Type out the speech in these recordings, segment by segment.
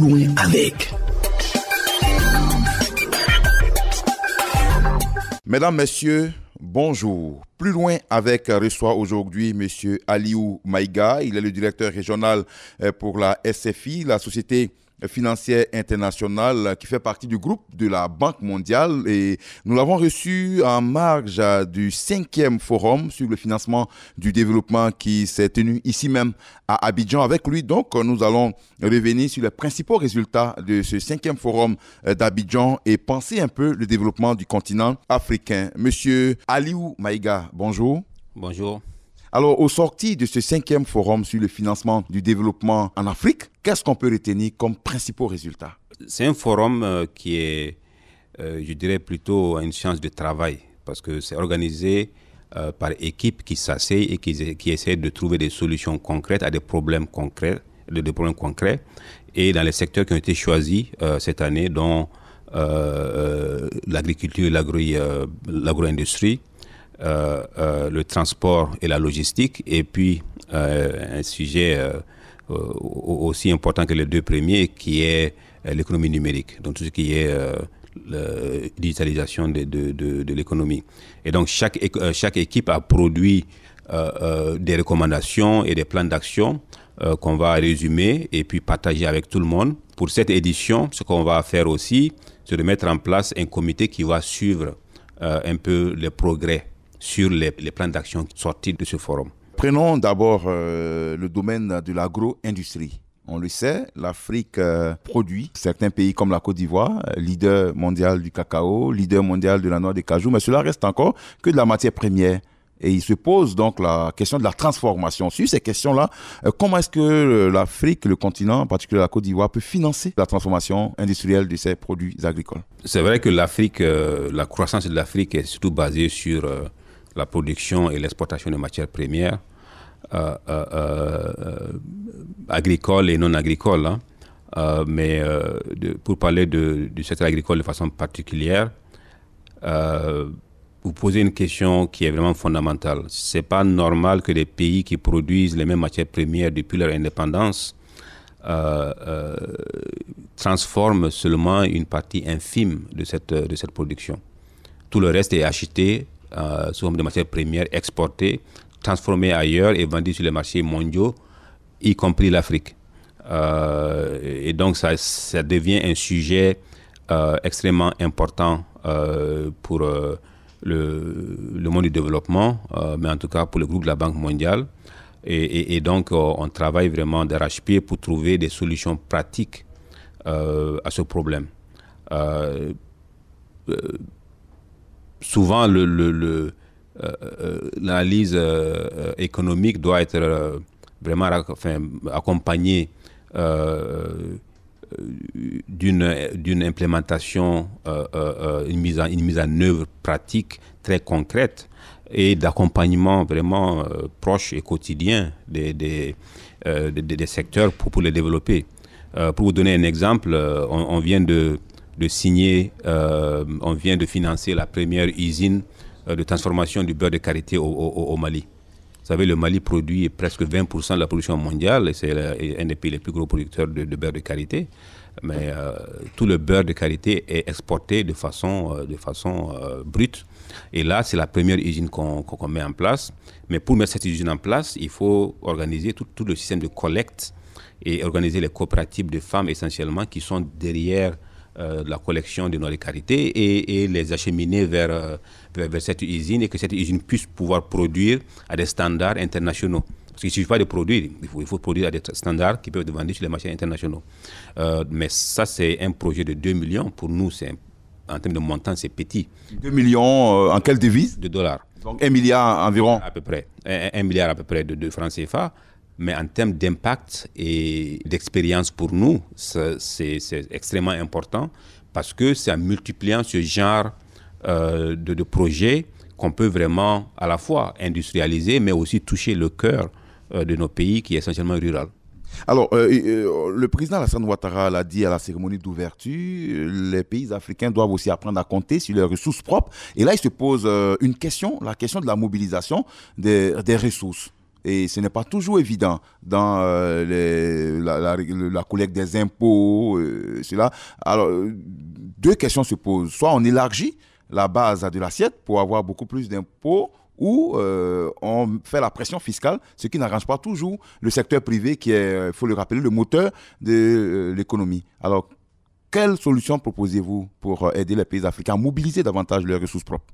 loin avec. Mesdames, Messieurs, bonjour. Plus loin avec reçoit aujourd'hui M. Aliou Maïga. Il est le directeur régional pour la SFI, la Société financière internationale qui fait partie du groupe de la Banque mondiale. Et nous l'avons reçu en marge du 5e forum sur le financement du développement qui s'est tenu ici même à Abidjan. Avec lui, donc, nous allons revenir sur les principaux résultats de ce 5e forum d'Abidjan et penser un peu le développement du continent africain. Monsieur Aliou Maïga, bonjour. Bonjour. Alors, au sorti de ce 5e forum sur le financement du développement en Afrique, qu'est-ce qu'on peut retenir comme principaux résultats? C'est un forum qui est, je dirais, plutôt une chance de travail parce que c'est organisé par équipes qui s'asseyent et qui essaient de trouver des solutions concrètes à des problèmes concrets, et dans les secteurs qui ont été choisis cette année, dont l'agriculture et l'agro-industrie, le transport et la logistique, et puis un sujet aussi important que les deux premiers qui est l'économie numérique, donc tout ce qui est la digitalisation de l'économie. Et donc chaque équipe a produit des recommandations et des plans d'action qu'on va résumer et puis partager avec tout le monde. Pour cette édition, ce qu'on va faire aussi, c'est de mettre en place un comité qui va suivre un peu les progrès sur les plans d'action sortis de ce forum. Prenons d'abord le domaine de l'agro-industrie. On le sait, l'Afrique produit. Certains pays comme la Côte d'Ivoire, leader mondial du cacao, leader mondial de la noix de cajou, mais cela reste encore que de la matière première. Et il se pose donc la question de la transformation. Sur ces questions-là, comment est-ce que l'Afrique, le continent, en particulier la Côte d'Ivoire, peut financer la transformation industrielle de ses produits agricoles? C'est vrai que l'Afrique, la croissance de l'Afrique est surtout basée sur la production et l'exportation de matières premières agricoles et non agricoles. Mais pour parler du secteur agricole de façon particulière, vous posez une question qui est vraiment fondamentale. Ce n'est pas normal que des pays qui produisent les mêmes matières premières depuis leur indépendance transforment seulement une partie infime de cette production. Tout le reste est acheté sous forme de matières premières, exportées, transformées ailleurs et vendues sur les marchés mondiaux, y compris l'Afrique. Et donc ça devient un sujet extrêmement important pour le monde du développement, mais en tout cas pour le groupe de la Banque mondiale. Et donc, on travaille vraiment d'arrache-pied pour trouver des solutions pratiques à ce problème. Souvent, l'analyse économique doit être vraiment accompagnée d'une implémentation, une mise en œuvre pratique très concrète et d'accompagnement vraiment proche et quotidien des secteurs pour les développer. Pour vous donner un exemple, on vient de signer, on vient de financer la première usine de transformation du beurre de karité au Mali. Vous savez, le Mali produit presque 20% de la production mondiale et c'est un des pays les plus gros producteurs de beurre de karité. Mais tout le beurre de karité est exporté de façon brute. Et là, c'est la première usine qu'on met en place. Mais pour mettre cette usine en place, il faut organiser tout le système de collecte et organiser les coopératives de femmes essentiellement qui sont derrière la collection de noix de karité et les acheminer vers cette usine et que cette usine puisse pouvoir produire à des standards internationaux. Parce qu'il ne suffit pas de produire, il faut produire à des standards qui peuvent être vendus sur les marchés internationaux. Mais ça, c'est un projet de 2 millions. Pour nous, en termes de montant, c'est petit. 2 millions en quelle devise? De dollars. Donc 1 milliard environ? À peu près. 1 milliard à peu près de francs CFA. Mais en termes d'impact et d'expérience pour nous, c'est extrêmement important parce que c'est en multipliant ce genre de projets qu'on peut vraiment à la fois industrialiser, mais aussi toucher le cœur de nos pays qui est essentiellement rural. Alors, le président Alassane Ouattara l'a dit à la cérémonie d'ouverture, les pays africains doivent aussi apprendre à compter sur leurs ressources propres. Et là, il se pose une question, la question de la mobilisation des ressources. Et ce n'est pas toujours évident dans la collecte des impôts, cela. Alors, deux questions se posent. Soit on élargit la base de l'assiette pour avoir beaucoup plus d'impôts, ou on fait la pression fiscale, ce qui n'arrange pas toujours le secteur privé qui est, il faut le rappeler, le moteur de l'économie. Alors, quelle solution proposez-vous pour aider les pays africains à mobiliser davantage leurs ressources propres?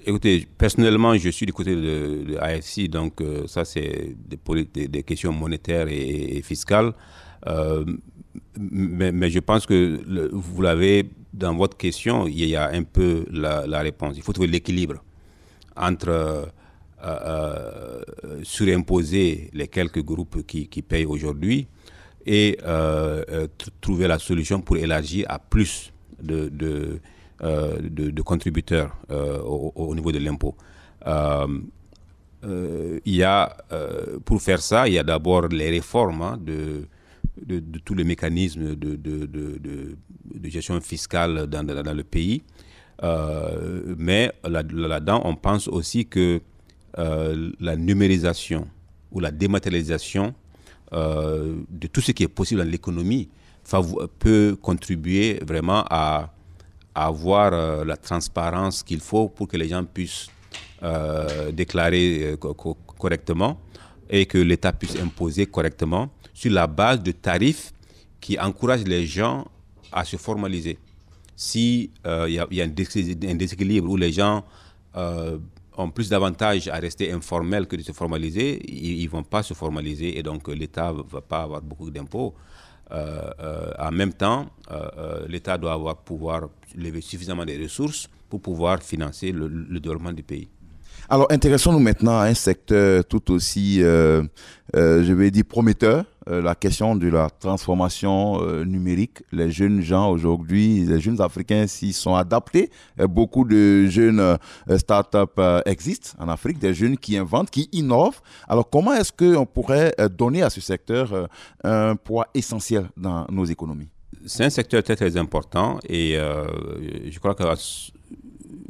Écoutez, personnellement, je suis du côté de AFC, donc ça, c'est des questions monétaires et fiscales. Mais je pense que vous l'avez dans votre question, il y a un peu la réponse. Il faut trouver l'équilibre entre surimposer les quelques groupes qui payent aujourd'hui et trouver la solution pour élargir à plus de contributeurs au niveau de l'impôt. Pour faire ça, il y a d'abord les réformes de tous les mécanismes de gestion fiscale dans le pays. Mais là-dedans, on pense aussi que la numérisation ou la dématérialisation de tout ce qui est possible dans l'économie peut contribuer vraiment à avoir la transparence qu'il faut pour que les gens puissent déclarer correctement et que l'État puisse imposer correctement sur la base de tarifs qui encouragent les gens à se formaliser. Si y a un déséquilibre où les gens ont plus d'avantages à rester informels que de se formaliser, ils ne vont pas se formaliser et donc l'État ne va pas avoir beaucoup d'impôts. En même temps, l'État doit pouvoir lever suffisamment de ressources pour pouvoir financer le développement du pays. Alors, intéressons-nous maintenant à un secteur tout aussi, je vais dire, prometteur, la question de la transformation numérique. Les jeunes gens aujourd'hui, les jeunes Africains s'y sont adaptés. Beaucoup de jeunes start-up existent en Afrique, des jeunes qui inventent, qui innovent. Alors, comment est-ce qu'on pourrait donner à ce secteur un poids essentiel dans nos économies? C'est un secteur très, très important et je crois que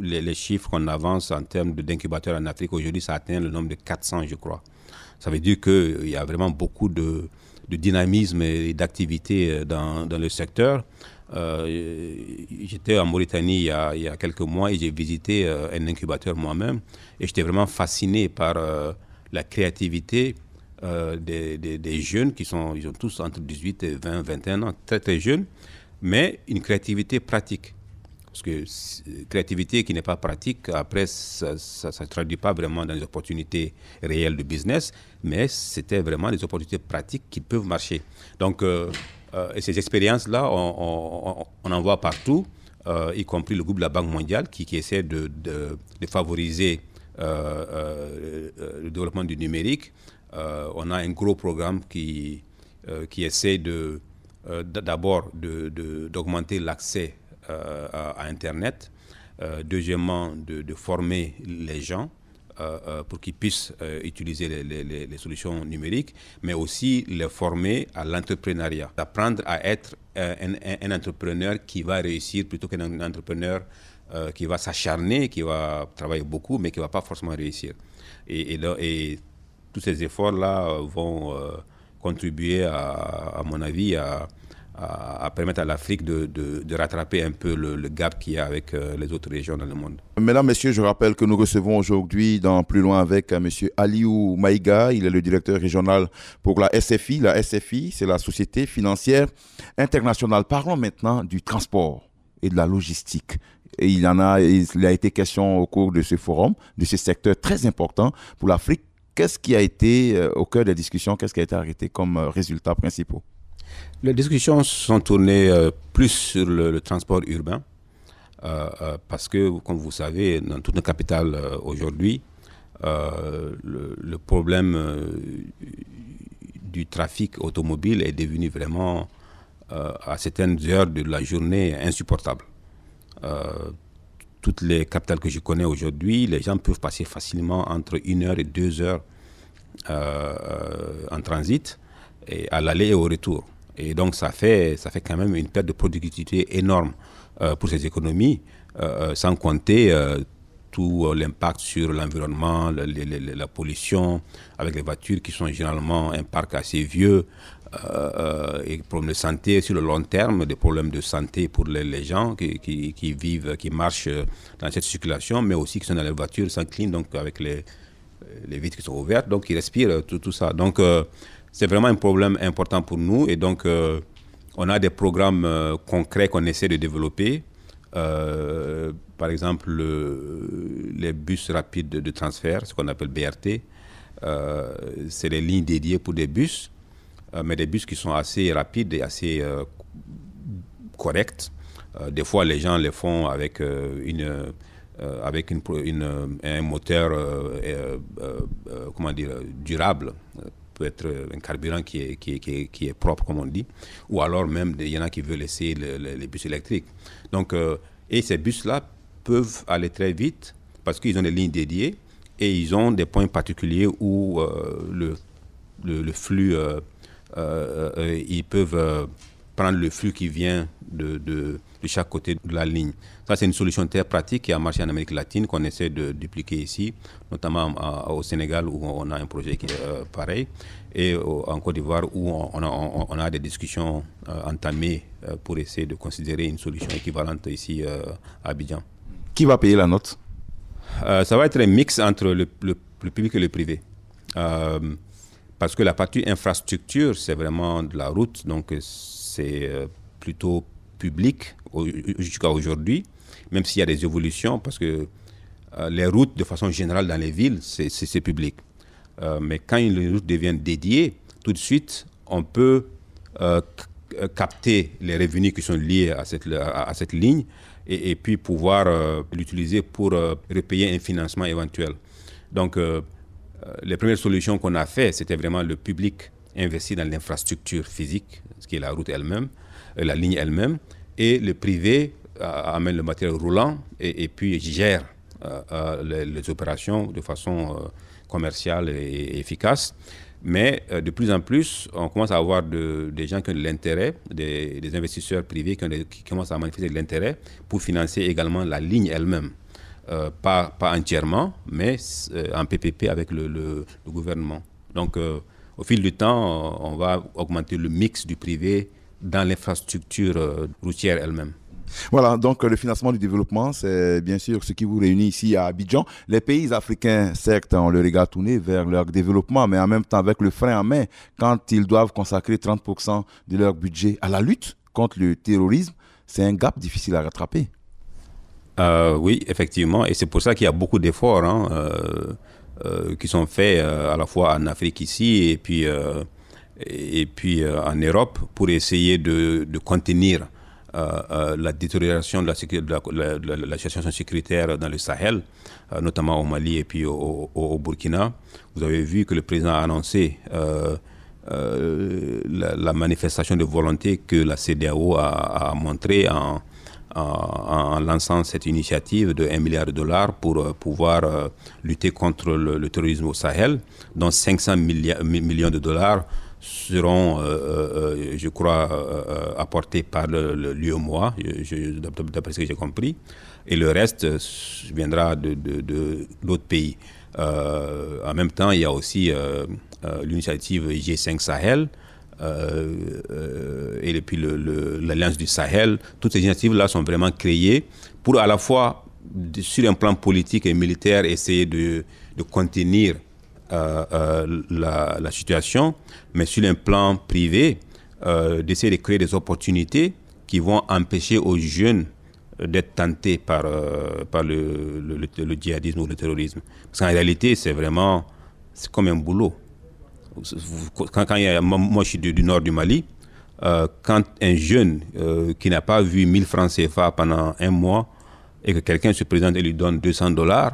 les chiffres qu'on avance en termes d'incubateurs en Afrique aujourd'hui, ça atteint le nombre de 400, je crois. Ça veut dire qu'il y a vraiment beaucoup de dynamisme et d'activité dans le secteur. J'étais en Mauritanie il y a quelques mois et j'ai visité un incubateur moi-même et j'étais vraiment fasciné par la créativité des jeunes ils ont tous entre 18 et 20, 21 ans, très très jeunes, mais une créativité pratique. Parce que créativité qui n'est pas pratique, après, ça ne se traduit pas vraiment dans des opportunités réelles de business, mais c'était vraiment des opportunités pratiques qui peuvent marcher. Donc, et ces expériences-là, on en voit partout, y compris le groupe de la Banque mondiale qui essaie de favoriser le développement du numérique. On a un gros programme qui essaie d'abord d'augmenter l'accès à Internet, deuxièmement de former les gens pour qu'ils puissent utiliser les solutions numériques, mais aussi les former à l'entrepreneuriat, d'apprendre à être un entrepreneur qui va réussir plutôt qu'un entrepreneur qui va s'acharner, qui va travailler beaucoup, mais qui ne va pas forcément réussir. Et tous ces efforts-là vont contribuer, à mon avis, à permettre à l'Afrique de rattraper un peu le gap qu'il y a avec les autres régions dans le monde. Mesdames, Messieurs, je rappelle que nous recevons aujourd'hui dans Plus Loin avec M. Aliou Maïga. Il est le directeur régional pour la SFI. La SFI, c'est la Société financière internationale. Parlons maintenant du transport et de la logistique. Et il a été question au cours de ce forum, de ce secteur très important pour l'Afrique. Qu'est-ce qui a été au cœur des discussions? Qu'est-ce qui a été arrêté comme résultats principaux? Les discussions sont tournées plus sur le transport urbain parce que, comme vous savez, dans toutes nos capitales aujourd'hui, le problème du trafic automobile est devenu vraiment, à certaines heures de la journée, insupportable. Toutes les capitales que je connais aujourd'hui, les gens peuvent passer facilement entre 1 heure et 2 heures en transit, et à l'aller et au retour. Et donc ça fait quand même une perte de productivité énorme pour ces économies, sans compter tout l'impact sur l'environnement, la pollution, avec les voitures qui sont généralement un parc assez vieux, et problèmes de santé sur le long terme, des problèmes de santé pour les gens qui vivent, qui marchent dans cette circulation, mais aussi qui sont dans les voitures sans clim, donc avec les vitres qui sont ouvertes, donc ils respirent tout ça. Donc c'est vraiment un problème important pour nous, et donc on a des programmes concrets qu'on essaie de développer. Par exemple, les bus rapides de transfert, ce qu'on appelle BRT, c'est des lignes dédiées pour des bus, mais des bus qui sont assez rapides et assez corrects. Des fois, les gens les font avec un moteur comment dire, durable, peut être un carburant qui est propre, comme on dit, ou alors même il y en a qui veulent essayer les bus électriques. Donc, et ces bus-là peuvent aller très vite parce qu'ils ont des lignes dédiées et ils ont des points particuliers où le flux, ils peuvent prendre le flux qui vient de chaque côté de la ligne. Ça, c'est une solution très pratique qui a marché en Amérique latine, qu'on essaie de dupliquer ici, notamment au Sénégal où on a un projet qui est pareil, et en Côte d'Ivoire où on a des discussions entamées pour essayer de considérer une solution équivalente ici à Abidjan. Qui va payer la note? Ça va être un mix entre le public et le privé. Parce que la partie infrastructure, c'est vraiment de la route, donc c'est plutôt public jusqu'à aujourd'hui, même s'il y a des évolutions, parce que les routes, de façon générale, dans les villes, c'est public. Mais quand une route devient dédiée, tout de suite, on peut capter les revenus qui sont liés à cette ligne et puis pouvoir l'utiliser pour repayer un financement éventuel. Donc, les premières solutions qu'on a faites, c'était vraiment le public investi dans l'infrastructure physique, ce qui est la route elle-même, la ligne elle-même, et le privé amène le matériel roulant et puis gère les opérations de façon commerciale et efficace. Mais de plus en plus, on commence à avoir des gens qui ont de l'intérêt, des investisseurs privés qui commencent à manifester de l'intérêt pour financer également la ligne elle-même. Pas entièrement, mais en PPP avec le gouvernement. Donc, au fil du temps, on va augmenter le mix du privé dans l'infrastructure routière elle-même. Voilà, donc le financement du développement, c'est bien sûr ce qui vous réunit ici à Abidjan. Les pays africains, certes, ont le regard tourné vers leur développement, mais en même temps avec le frein en main, quand ils doivent consacrer 30% de leur budget à la lutte contre le terrorisme, c'est un gap difficile à rattraper. Oui, effectivement, et c'est pour ça qu'il y a beaucoup d'efforts qui sont faits à la fois en Afrique ici et puis en Europe pour essayer de contenir la détérioration de la situation sécuritaire dans le Sahel, notamment au Mali et puis au Burkina. Vous avez vu que le président a annoncé la manifestation de volonté que la CEDEAO a montrée en lançant cette initiative de $1 milliard pour pouvoir lutter contre le terrorisme au Sahel, dont 500 millions de dollars seront, je crois, apportés par l'UEMOA, d'après ce que j'ai compris, et le reste viendra d'autres pays. En même temps, il y a aussi l'initiative G5 Sahel, et puis l'Alliance du Sahel. Toutes ces initiatives-là sont vraiment créées pour à la fois, sur un plan politique et militaire, essayer de contenir la situation, mais sur un plan privé, d'essayer de créer des opportunités qui vont empêcher aux jeunes d'être tentés par le djihadisme ou le terrorisme. Parce qu'en réalité, c'est comme un boulot. Moi, je suis du nord du Mali. Quand un jeune qui n'a pas vu 1000 francs CFA pendant un mois et que quelqu'un se présente et lui donne $200,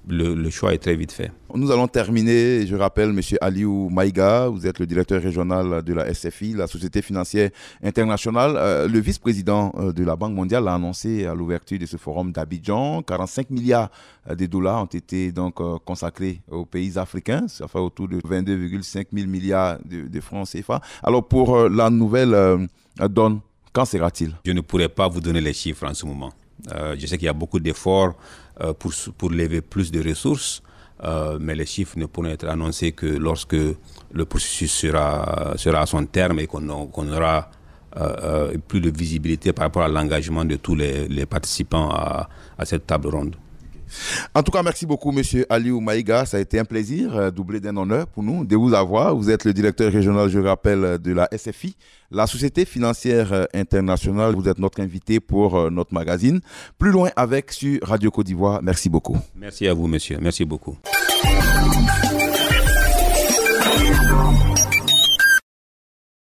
le choix est très vite fait. Nous allons terminer. Je rappelle, M. Aliou Maïga, vous êtes le directeur régional de la SFI, la Société financière internationale. Le vice-président de la Banque mondiale l'a annoncé à l'ouverture de ce forum d'Abidjan. 45 milliards de dollars ont été donc consacrés aux pays africains. Ça fait autour de 22,5 000 milliards de francs CFA. Alors pour la nouvelle donne, quand sera-t-il? Je ne pourrais pas vous donner les chiffres en ce moment. Je sais qu'il y a beaucoup d'efforts pour lever plus de ressources. Mais les chiffres ne pourront être annoncés que lorsque le processus sera à son terme et qu'on aura plus de visibilité par rapport à l'engagement de tous les participants à cette table ronde. En tout cas, merci beaucoup, M. Aliou Maïga. Ça a été un plaisir, doublé d'un honneur pour nous de vous avoir. Vous êtes le directeur régional, je rappelle, de la SFI, la Société financière internationale. Vous êtes notre invité pour notre magazine. Plus loin avec sur Radio Côte d'Ivoire. Merci beaucoup. Merci à vous, monsieur. Merci beaucoup.